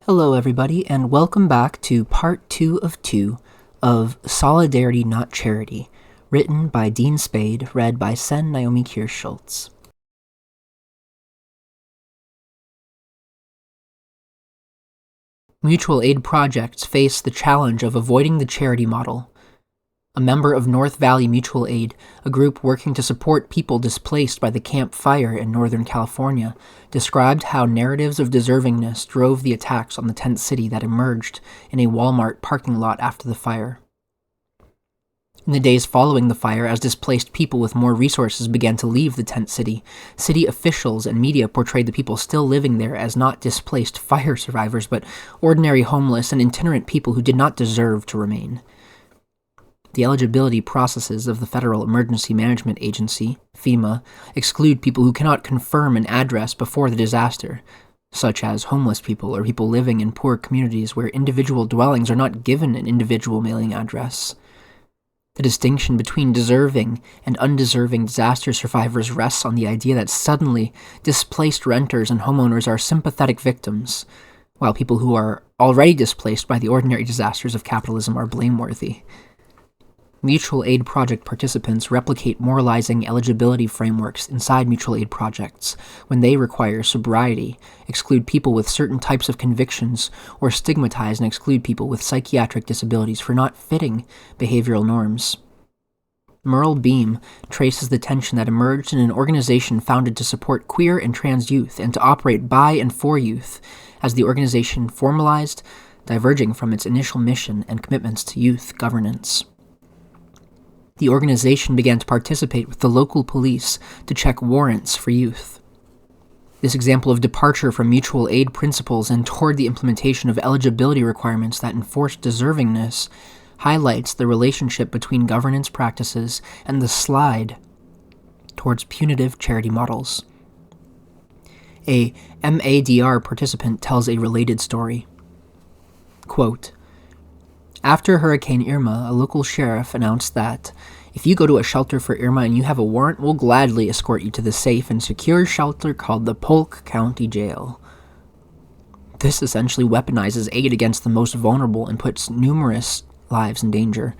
Hello, everybody, and welcome back to part 2 of 2 of Solidarity Not Charity, written by Dean Spade, read by Naomi Kirst-Schultz. Mutual aid projects face the challenge of avoiding the charity model. A member of North Valley Mutual Aid, a group working to support people displaced by the Camp Fire in Northern California, described how narratives of deservingness drove the attacks on the tent city that emerged in a Walmart parking lot after the fire. In the days following the fire, as displaced people with more resources began to leave the tent city, city officials and media portrayed the people still living there as not displaced fire survivors, but ordinary homeless and itinerant people who did not deserve to remain. The eligibility processes of the Federal Emergency Management Agency, FEMA, exclude people who cannot confirm an address before the disaster, such as homeless people or people living in poor communities where individual dwellings are not given an individual mailing address. The distinction between deserving and undeserving disaster survivors rests on the idea that suddenly displaced renters and homeowners are sympathetic victims, while people who are already displaced by the ordinary disasters of capitalism are blameworthy. Mutual aid project participants replicate moralizing eligibility frameworks inside mutual aid projects when they require sobriety, exclude people with certain types of convictions, or stigmatize and exclude people with psychiatric disabilities for not fitting behavioral norms. Merle Beam traces the tension that emerged in an organization founded to support queer and trans youth and to operate by and for youth, as the organization formalized, diverging from its initial mission and commitments to youth governance. The organization began to participate with the local police to check warrants for youth. This example of departure from mutual aid principles and toward the implementation of eligibility requirements that enforce deservingness highlights the relationship between governance practices and the slide towards punitive charity models. A MADR participant tells a related story. Quote, "After Hurricane Irma, a local sheriff announced that, if you go to a shelter for Irma and you have a warrant, we'll gladly escort you to the safe and secure shelter called the Polk County Jail." This essentially weaponizes aid against the most vulnerable and puts numerous lives in danger.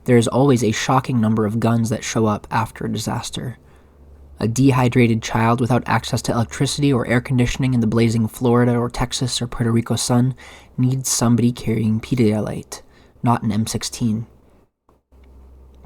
There is always a shocking number of guns that show up after a disaster. A dehydrated child without access to electricity or air conditioning in the blazing Florida or Texas or Puerto Rico sun needs somebody carrying Pedialyte, not an M16.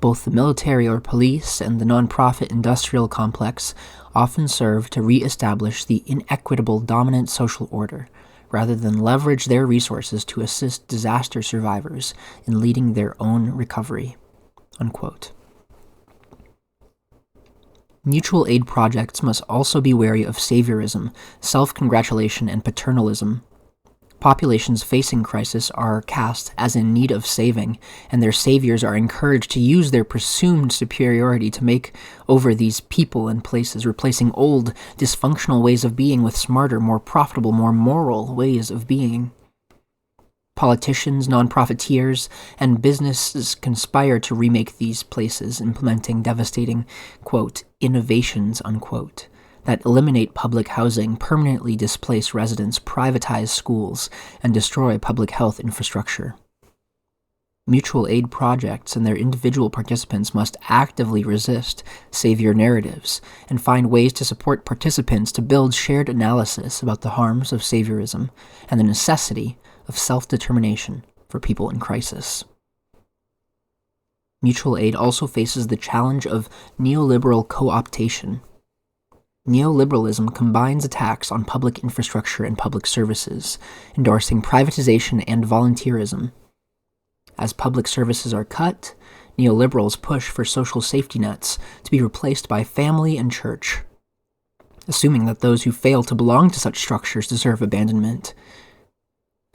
Both the military or police and the nonprofit industrial complex often serve to re-establish the inequitable dominant social order, rather than leverage their resources to assist disaster survivors in leading their own recovery." Unquote. Mutual aid projects must also be wary of saviorism, self-congratulation, and paternalism. Populations facing crisis are cast as in need of saving, and their saviors are encouraged to use their presumed superiority to make over these people and places, replacing old, dysfunctional ways of being with smarter, more profitable, more moral ways of being. Politicians, non-profiteers, and businesses conspire to remake these places, implementing devastating, quote, "innovations," unquote, that eliminate public housing, permanently displace residents, privatize schools, and destroy public health infrastructure. Mutual aid projects and their individual participants must actively resist savior narratives and find ways to support participants to build shared analysis about the harms of saviorism and the necessity of self-determination for people in crisis. Mutual aid also faces the challenge of neoliberal co-optation. Neoliberalism combines attacks on public infrastructure and public services, endorsing privatization and volunteerism. As public services are cut, neoliberals push for social safety nets to be replaced by family and church, assuming that those who fail to belong to such structures deserve abandonment.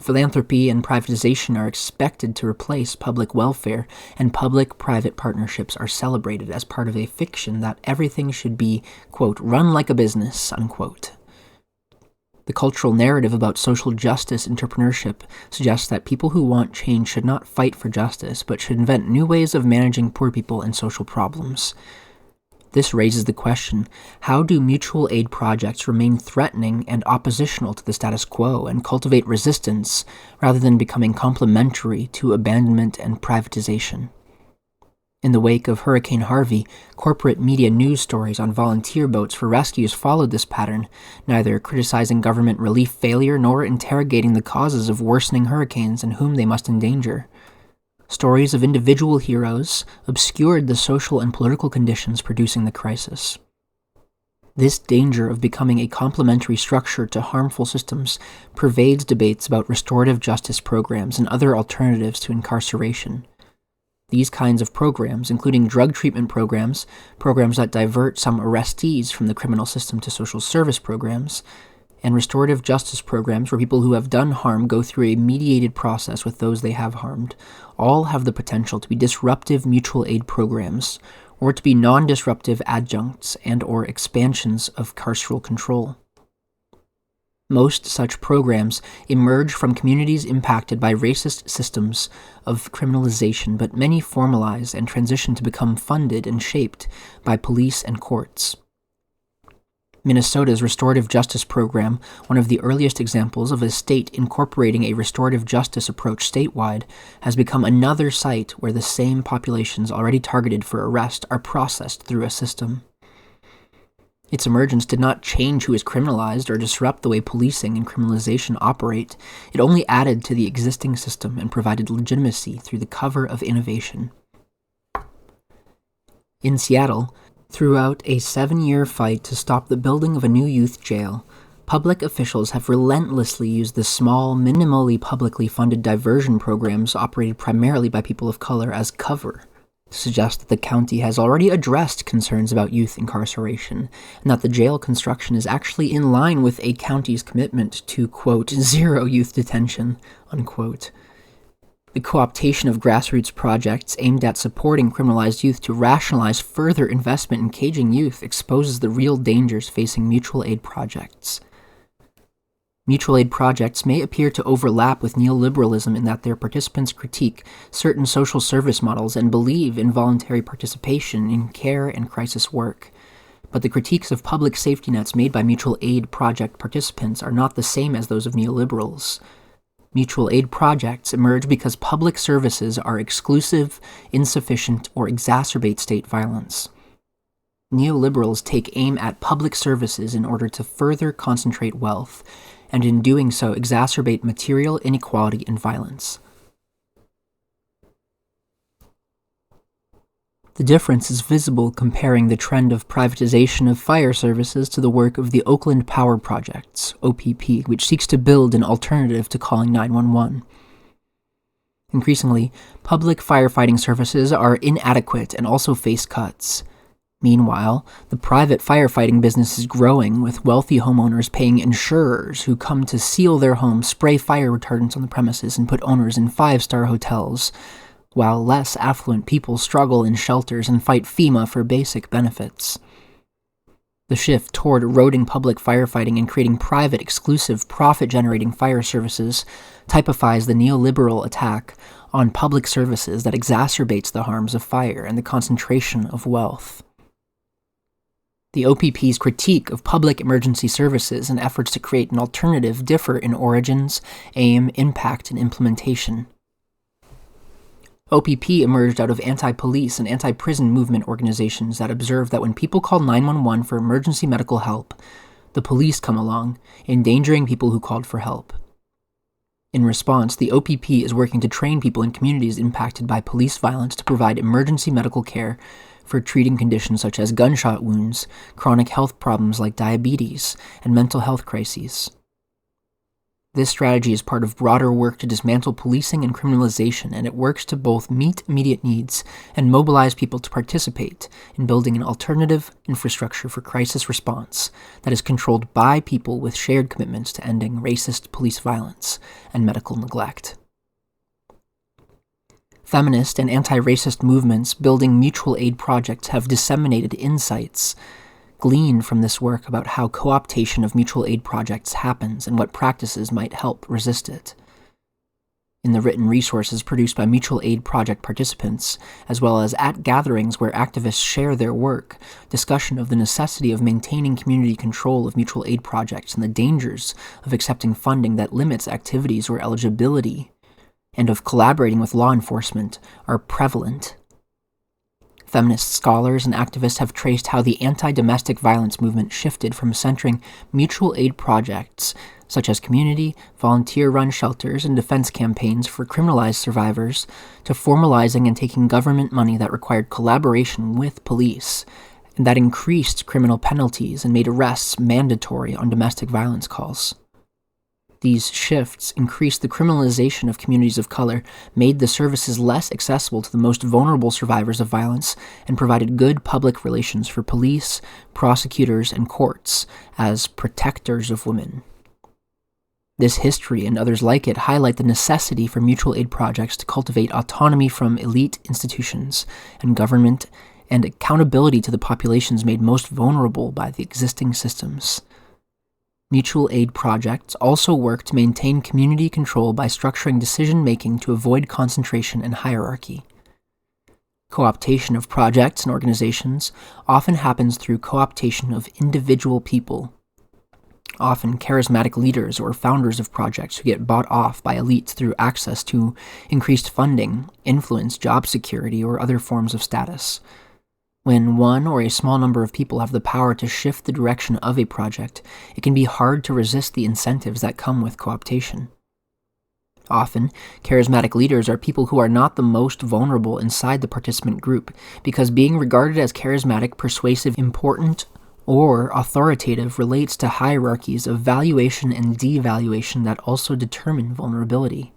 Philanthropy and privatization are expected to replace public welfare, and public-private partnerships are celebrated as part of a fiction that everything should be, quote, "run like a business," unquote. The cultural narrative about social justice entrepreneurship suggests that people who want change should not fight for justice, but should invent new ways of managing poor people and social problems. This raises the question, how do mutual aid projects remain threatening and oppositional to the status quo and cultivate resistance rather than becoming complementary to abandonment and privatization? In the wake of Hurricane Harvey, corporate media news stories on volunteer boats for rescues followed this pattern, neither criticizing government relief failure nor interrogating the causes of worsening hurricanes and whom they must endanger. Stories of individual heroes obscured the social and political conditions producing the crisis. This danger of becoming a complementary structure to harmful systems pervades debates about restorative justice programs and other alternatives to incarceration. These kinds of programs, including drug treatment programs, programs that divert some arrestees from the criminal system to social service programs, and restorative justice programs where people who have done harm go through a mediated process with those they have harmed, all have the potential to be disruptive mutual aid programs, or to be non-disruptive adjuncts and/or expansions of carceral control. Most such programs emerge from communities impacted by racist systems of criminalization, but many formalize and transition to become funded and shaped by police and courts. Minnesota's restorative justice program, one of the earliest examples of a state incorporating a restorative justice approach statewide, has become another site where the same populations already targeted for arrest are processed through a system. Its emergence did not change who is criminalized or disrupt the way policing and criminalization operate. It only added to the existing system and provided legitimacy through the cover of innovation. In Seattle, throughout a 7-year fight to stop the building of a new youth jail, public officials have relentlessly used the small, minimally publicly funded diversion programs operated primarily by people of color as cover, to suggest that the county has already addressed concerns about youth incarceration, and that the jail construction is actually in line with a county's commitment to, quote, zero youth detention, unquote. The co-optation of grassroots projects aimed at supporting criminalized youth to rationalize further investment in caging youth exposes the real dangers facing mutual aid projects. Mutual aid projects may appear to overlap with neoliberalism in that their participants critique certain social service models and believe in voluntary participation in care and crisis work. But the critiques of public safety nets made by mutual aid project participants are not the same as those of neoliberals. Mutual aid projects emerge because public services are exclusive, insufficient, or exacerbate state violence. Neoliberals take aim at public services in order to further concentrate wealth, and in doing so exacerbate material inequality and violence. The difference is visible comparing the trend of privatization of fire services to the work of the Oakland Power Projects, OPP, which seeks to build an alternative to calling 911. Increasingly, public firefighting services are inadequate and also face cuts. Meanwhile, the private firefighting business is growing, with wealthy homeowners paying insurers who come to seal their homes, spray fire retardants on the premises, and put owners in 5-star hotels, while less affluent people struggle in shelters and fight FEMA for basic benefits. The shift toward eroding public firefighting and creating private, exclusive, profit-generating fire services typifies the neoliberal attack on public services that exacerbates the harms of fire and the concentration of wealth. The OPP's critique of public emergency services and efforts to create an alternative differ in origins, aim, impact, and implementation. OPP emerged out of anti-police and anti-prison movement organizations that observed that when people call 911 for emergency medical help, the police come along, endangering people who called for help. In response, the OPP is working to train people in communities impacted by police violence to provide emergency medical care for treating conditions such as gunshot wounds, chronic health problems like diabetes, and mental health crises. This strategy is part of broader work to dismantle policing and criminalization, and it works to both meet immediate needs and mobilize people to participate in building an alternative infrastructure for crisis response that is controlled by people with shared commitments to ending racist police violence and medical neglect. Feminist and anti-racist movements building mutual aid projects have disseminated insights gleaned from this work about how co-optation of mutual aid projects happens and what practices might help resist it. in the written resources produced by mutual aid project participants, as well as at gatherings where activists share their work, discussion of the necessity of maintaining community control of mutual aid projects and the dangers of accepting funding that limits activities or eligibility, and of collaborating with law enforcement are prevalent. Feminist scholars and activists have traced how the anti-domestic violence movement shifted from centering mutual aid projects, such as community, volunteer-run shelters, and defense campaigns for criminalized survivors, to formalizing and taking government money that required collaboration with police, and that increased criminal penalties and made arrests mandatory on domestic violence calls. These shifts increased the criminalization of communities of color, made the services less accessible to the most vulnerable survivors of violence, and provided good public relations for police, prosecutors, and courts as protectors of women. This history and others like it highlight the necessity for mutual aid projects to cultivate autonomy from elite institutions and government and accountability to the populations made most vulnerable by the existing systems. Mutual aid projects also work to maintain community control by structuring decision-making to avoid concentration and hierarchy. Co-optation of projects and organizations often happens through co-optation of individual people, often charismatic leaders or founders of projects who get bought off by elites through access to increased funding, influence, job security, or other forms of status. When one or a small number of people have the power to shift the direction of a project, it can be hard to resist the incentives that come with co-optation. Often, charismatic leaders are people who are not the most vulnerable inside the participant group, because being regarded as charismatic, persuasive, important, or authoritative relates to hierarchies of valuation and devaluation that also determine vulnerability.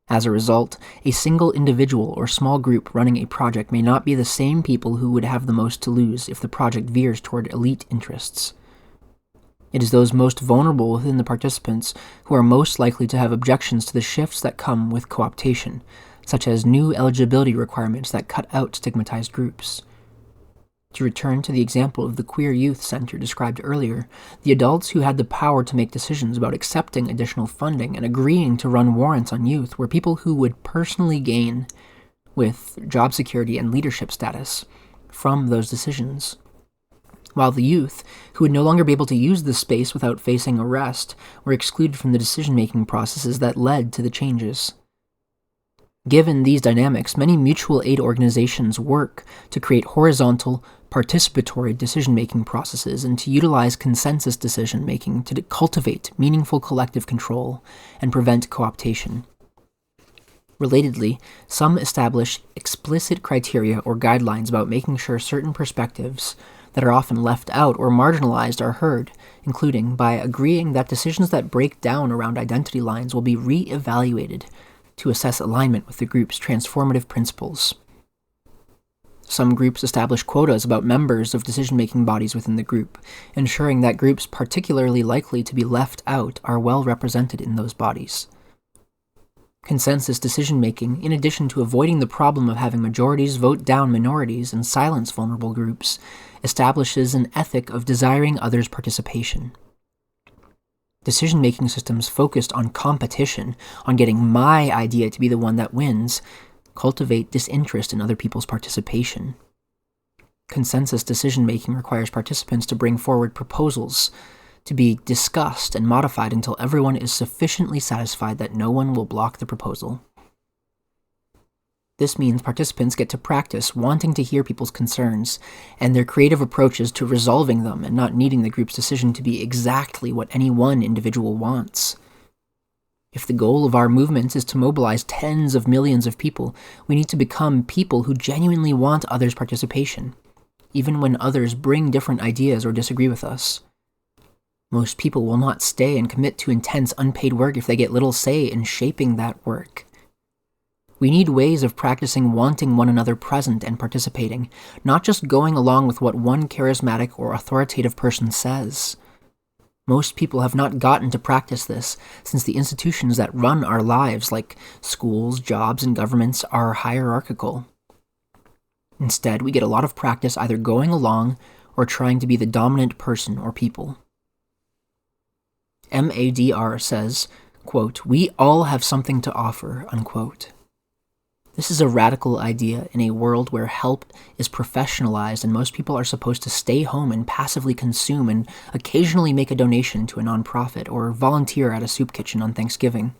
As a result, a single individual or small group running a project may not be the same people who would have the most to lose if the project veers toward elite interests. It is those most vulnerable within the participants who are most likely to have objections to the shifts that come with co-optation, such as new eligibility requirements that cut out stigmatized groups. To return to the example of the Queer Youth Center described earlier, the adults who had the power to make decisions about accepting additional funding and agreeing to run warrants on youth were people who would personally gain, with job security and leadership status, from those decisions. While the youth, who would no longer be able to use the space without facing arrest, were excluded from the decision-making processes that led to the changes. Given these dynamics, many mutual aid organizations work to create horizontal, participatory decision-making processes and to utilize consensus decision-making to cultivate meaningful collective control and prevent co-optation. Relatedly, some establish explicit criteria or guidelines about making sure certain perspectives that are often left out or marginalized are heard, including by agreeing that decisions that break down around identity lines will be re-evaluated to assess alignment with the group's transformative principles. Some groups establish quotas about members of decision-making bodies within the group, ensuring that groups particularly likely to be left out are well represented in those bodies. Consensus decision-making, in addition to avoiding the problem of having majorities vote down minorities and silence vulnerable groups, establishes an ethic of desiring others' participation. Decision-making systems focused on competition, on getting my idea to be the one that wins, cultivate disinterest in other people's participation. Consensus decision-making requires participants to bring forward proposals to be discussed and modified until everyone is sufficiently satisfied that no one will block the proposal. This means participants get to practice wanting to hear people's concerns and their creative approaches to resolving them and not needing the group's decision to be exactly what any one individual wants. If the goal of our movements is to mobilize tens of millions of people, we need to become people who genuinely want others' participation, even when others bring different ideas or disagree with us. Most people will not stay and commit to intense unpaid work if they get little say in shaping that work. We need ways of practicing wanting one another present and participating, not just going along with what one charismatic or authoritative person says. Most people have not gotten to practice this since the institutions that run our lives, like schools, jobs, and governments, are hierarchical. Instead, we get a lot of practice either going along or trying to be the dominant person or people. MADR says, quote, "We all have something to offer," unquote. This is a radical idea in a world where help is professionalized and most people are supposed to stay home and passively consume and occasionally make a donation to a nonprofit or volunteer at a soup kitchen on Thanksgiving.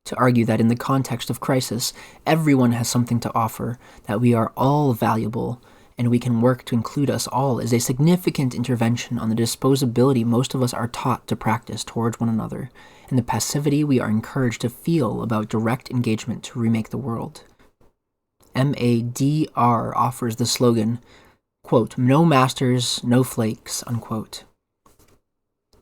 To argue that in the context of crisis, everyone has something to offer, that we are all valuable, and we can work to include us all is a significant intervention on the disposability most of us are taught to practice towards one another, and the passivity we are encouraged to feel about direct engagement to remake the world. MADR offers the slogan, quote, "No masters, no flakes," unquote.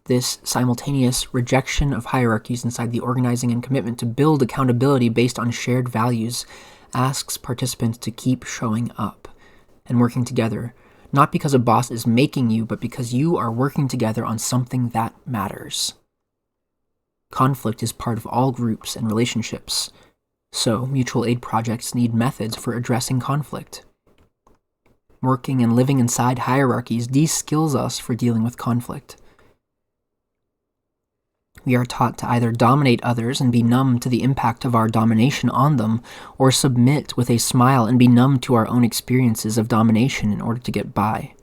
This simultaneous rejection of hierarchies inside the organizing and commitment to build accountability based on shared values asks participants to keep showing up and working together, not because a boss is making you, but because you are working together on something that matters. Conflict is part of all groups and relationships, so mutual aid projects need methods for addressing conflict. Working and living inside hierarchies de-skills us for dealing with conflict. We are taught to either dominate others and be numb to the impact of our domination on them, or submit with a smile and be numb to our own experiences of domination in order to get by.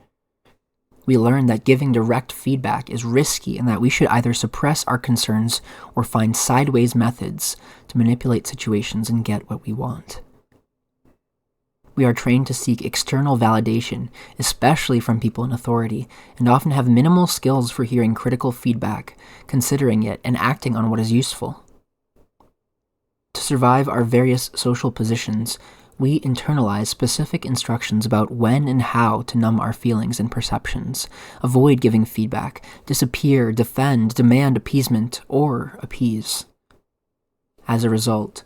We learn that giving direct feedback is risky and that we should either suppress our concerns or find sideways methods to manipulate situations and get what we want. We are trained to seek external validation, especially from people in authority, and often have minimal skills for hearing critical feedback, considering it, and acting on what is useful. To survive our various social positions, we internalize specific instructions about when and how to numb our feelings and perceptions, avoid giving feedback, disappear, defend, demand appeasement, or appease. As a result,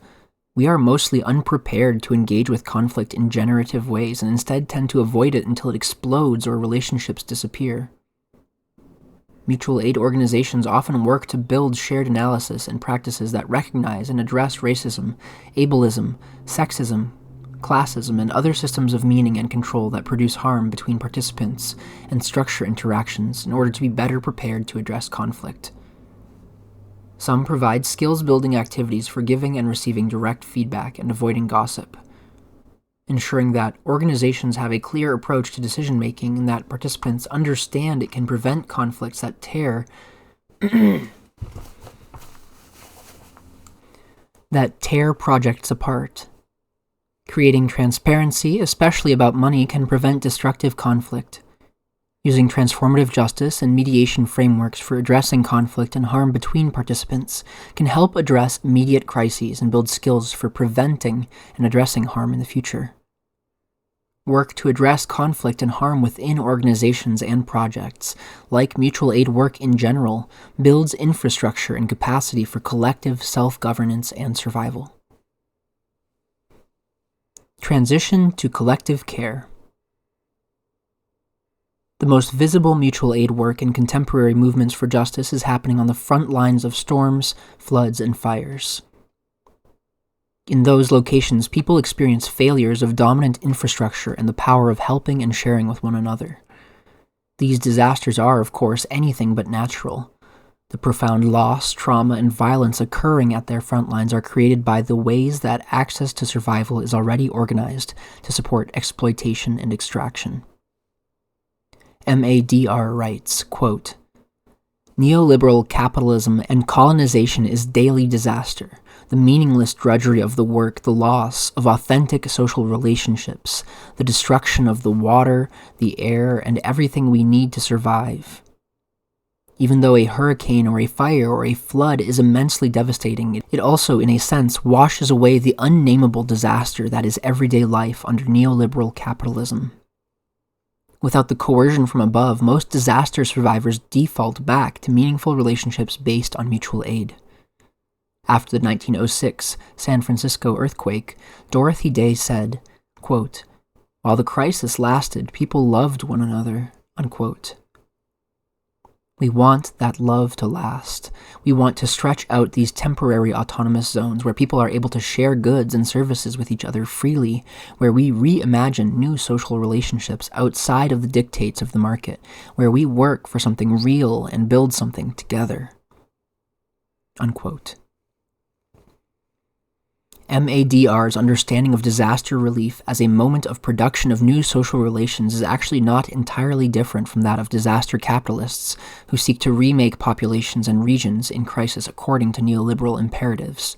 we are mostly unprepared to engage with conflict in generative ways and instead tend to avoid it until it explodes or relationships disappear. Mutual aid organizations often work to build shared analysis and practices that recognize and address racism, ableism, sexism, classism, and other systems of meaning and control that produce harm between participants and structure interactions in order to be better prepared to address conflict. Some provide skills-building activities for giving and receiving direct feedback and avoiding gossip, ensuring that organizations have a clear approach to decision-making and that participants understand it can prevent conflicts that tear projects apart. Creating transparency, especially about money, can prevent destructive conflict. Using transformative justice and mediation frameworks for addressing conflict and harm between participants can help address immediate crises and build skills for preventing and addressing harm in the future. Work to address conflict and harm within organizations and projects, like mutual aid work in general, builds infrastructure and capacity for collective self-governance and survival. Transition to collective care. The most visible mutual aid work in contemporary movements for justice is happening on the front lines of storms, floods, and fires. In those locations, people experience failures of dominant infrastructure and the power of helping and sharing with one another. These disasters are, of course, anything but natural. The profound loss, trauma, and violence occurring at their front lines are created by the ways that access to survival is already organized to support exploitation and extraction. MADR writes, quote, "Neoliberal capitalism and colonization is daily disaster, the meaningless drudgery of the work, the loss of authentic social relationships, the destruction of the water, the air, and everything we need to survive. Even though a hurricane or a fire or a flood is immensely devastating, it also, in a sense, washes away the unnameable disaster that is everyday life under neoliberal capitalism. Without the coercion from above, most disaster survivors default back to meaningful relationships based on mutual aid. After the 1906 San Francisco earthquake, Dorothy Day said, quote, "While the crisis lasted, people loved one another," unquote. We want that love to last. We want to stretch out these temporary autonomous zones where people are able to share goods and services with each other freely, where we reimagine new social relationships outside of the dictates of the market, where we work for something real and build something together. Unquote. MADR's understanding of disaster relief as a moment of production of new social relations is actually not entirely different from that of disaster capitalists who seek to remake populations and regions in crisis according to neoliberal imperatives.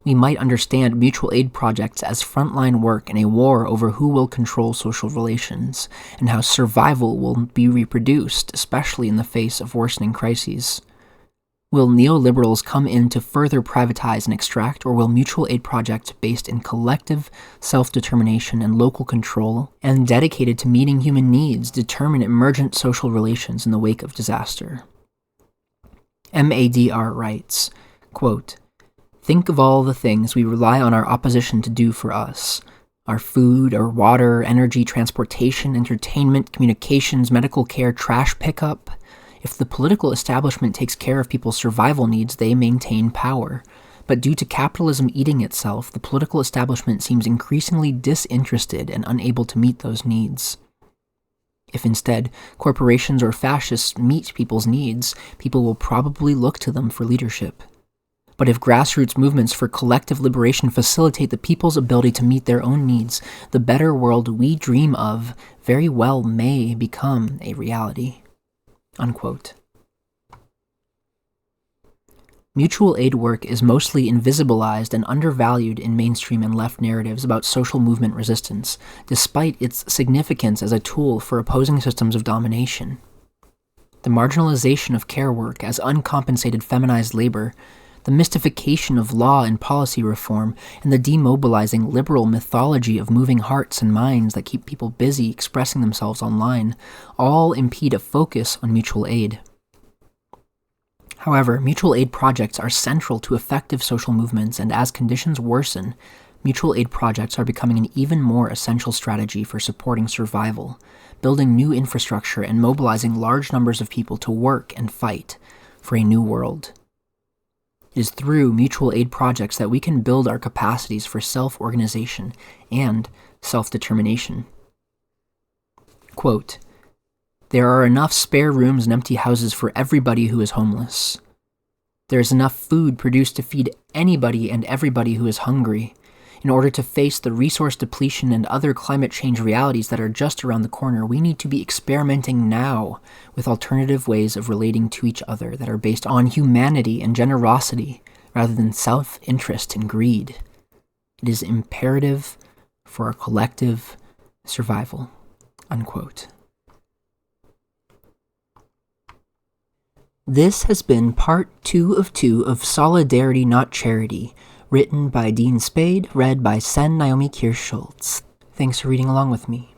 We might understand mutual aid projects as frontline work in a war over who will control social relations, and how survival will be reproduced, especially in the face of worsening crises. Will neoliberals come in to further privatize and extract, or will mutual aid projects based in collective self-determination and local control, and dedicated to meeting human needs, determine emergent social relations in the wake of disaster? MADR writes, quote, "Think of all the things we rely on our opposition to do for us. Our food, our water, energy, transportation, entertainment, communications, medical care, trash pickup. If the political establishment takes care of people's survival needs, they maintain power. But due to capitalism eating itself, the political establishment seems increasingly disinterested and unable to meet those needs. If instead corporations or fascists meet people's needs, people will probably look to them for leadership. But if grassroots movements for collective liberation facilitate the people's ability to meet their own needs, the better world we dream of very well may become a reality." Unquote. Mutual aid work is mostly invisibilized and undervalued in mainstream and left narratives about social movement resistance, despite its significance as a tool for opposing systems of domination. The marginalization of care work as uncompensated feminized labor, the mystification of law and policy reform, and the demobilizing liberal mythology of moving hearts and minds that keep people busy expressing themselves online all impede a focus on mutual aid. However, mutual aid projects are central to effective social movements, and as conditions worsen, mutual aid projects are becoming an even more essential strategy for supporting survival, building new infrastructure, and mobilizing large numbers of people to work and fight for a new world. It is through mutual aid projects that we can build our capacities for self-organization and self-determination. Quote, "There are enough spare rooms and empty houses for everybody who is homeless. There is enough food produced to feed anybody and everybody who is hungry. In order to face the resource depletion and other climate change realities that are just around the corner, we need to be experimenting now with alternative ways of relating to each other that are based on humanity and generosity rather than self-interest and greed. It is imperative for our collective survival." Unquote. This has been part 2 of Solidarity Not Charity, written by Dean Spade, read by Naomi Kirst-Schultz. Thanks for reading along with me.